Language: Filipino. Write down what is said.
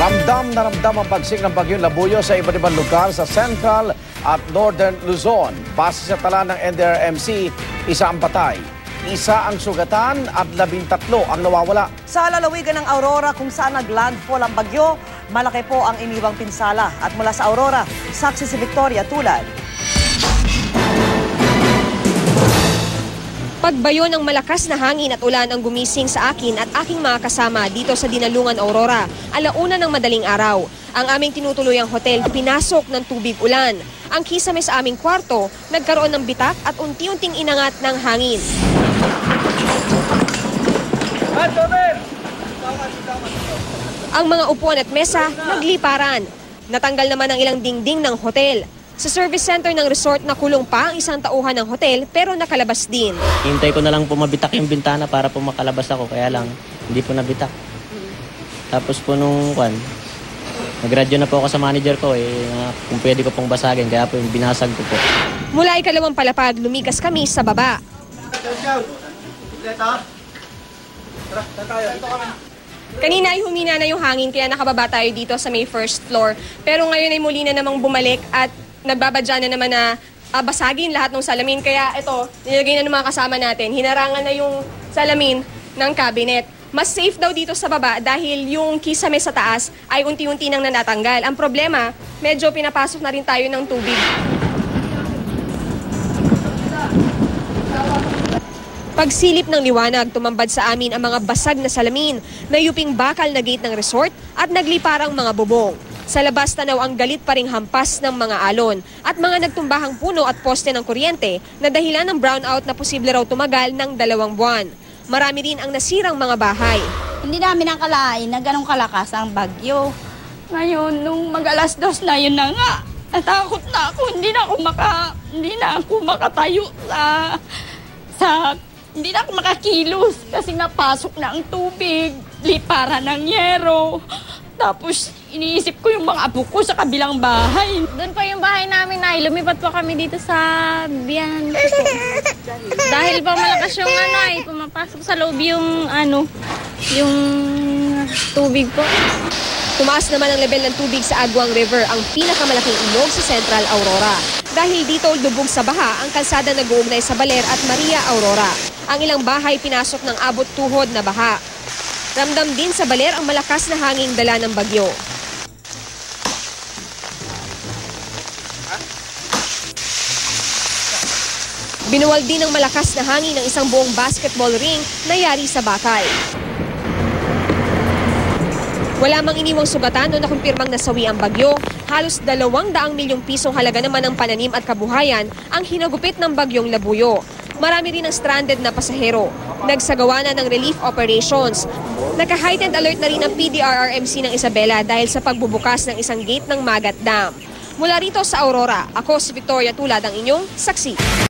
Ramdam na ramdam ang pagsik ng bagyong Labuyo sa iba't ibang lugar sa Central at Northern Luzon. Base sa tala ng NDRRMC, isa ang patay, isa ang sugatan at 13 ang nawawala. Sa lalawigan ng Aurora kung saan nag-landfall ang bagyo, malaki po ang iniwang pinsala. At mula sa Aurora, saksi si Victoria Tulad. Pagbayo ng malakas na hangin at ulan ang gumising sa akin at aking mga kasama dito sa Dinalungan, Aurora, alauna ng madaling araw. Ang aming tinutuluyang hotel pinasok ng tubig ulan. Ang kisame sa aming kwarto, nagkaroon ng bitak at unti-unting inangat ng hangin. Ang mga upuan at mesa nagliparan. Natanggal naman ang ilang dingding ng hotel. Sa service center ng resort nakulong pa ang isang tauhan ng hotel pero nakalabas din. Hintay ko na lang po mabitak yung bintana para po makalabas ako, kaya lang hindi po nabitak. Tapos po nung nag-radyo na po ako sa manager ko kung pwede ko pong basagin, kaya po yung binasag ko po. Mula ikalawang palapag, lumikas kami sa baba. Kanina ay humina na yung hangin kaya nakababa tayo dito sa may first floor. Pero ngayon ay muli na namang bumalik at nagbabadya na naman na basagin lahat ng salamin. Kaya ito, nilagay na ng mga kasama natin. Hinarangan na yung salamin ng cabinet. Mas safe daw dito sa baba dahil yung kisame sa taas ay unti-unti nang nanatanggal. Ang problema, medyo pinapasok na rin tayo ng tubig. Pagsilip ng liwanag, tumambad sa amin ang mga basag na salamin, nayuping bakal na gate ng resort at nagliparang mga bubong. Sa labas tanaw ang galit pa ring hampas ng mga alon at mga nagtumbahang puno at poste ng kuryente na dahilan ng brownout na posible raw tumagal ng 2 buwan. Marami rin ang nasirang mga bahay. Hindi namin nakalain na ganong kalakas ang bagyo. Ngayon, nung mag-2:00 na yun na nga, natakot na ako. Hindi na ako makatayo hindi na ako makakilos kasi napasok na ang tubig, liparan ng yero. Tapos iniisip ko yung mga apo ko sa kabilang bahay. Doon pa yung bahay namin na lumipat po kami dito sa Bian. Dahil pa malakas yung pumapasok sa loob yung tubig po. Tumaas naman ang level ng tubig sa Aguang River, ang pinakamalaking ilog sa Central Aurora. Dahil dito lubog sa baha ang kalsada nag-uugnay sa Baler at Maria Aurora. Ang ilang bahay pinasok ng abot tuhod na baha. Ramdam din sa Baler ang malakas na hanging dala ng bagyo. Binuwal din ng malakas na hangin ng isang buong basketball ring na yari sa bakal. Wala mang iniwang sugatan o nakumpirmang nasawi ang bagyo. Halos 200 milyong pisong halaga naman ng pananim at kabuhayan ang hinagupit ng bagyong Labuyo. Marami rin ang stranded na pasahero. Nagsagawa na ng relief operations. Naka-heightened alert na rin ang PDRRMC ng Isabela dahil sa pagbubukas ng isang gate ng Magat Dam. Mula rito sa Aurora, ako si Victoria Tulad, ang inyong saksi.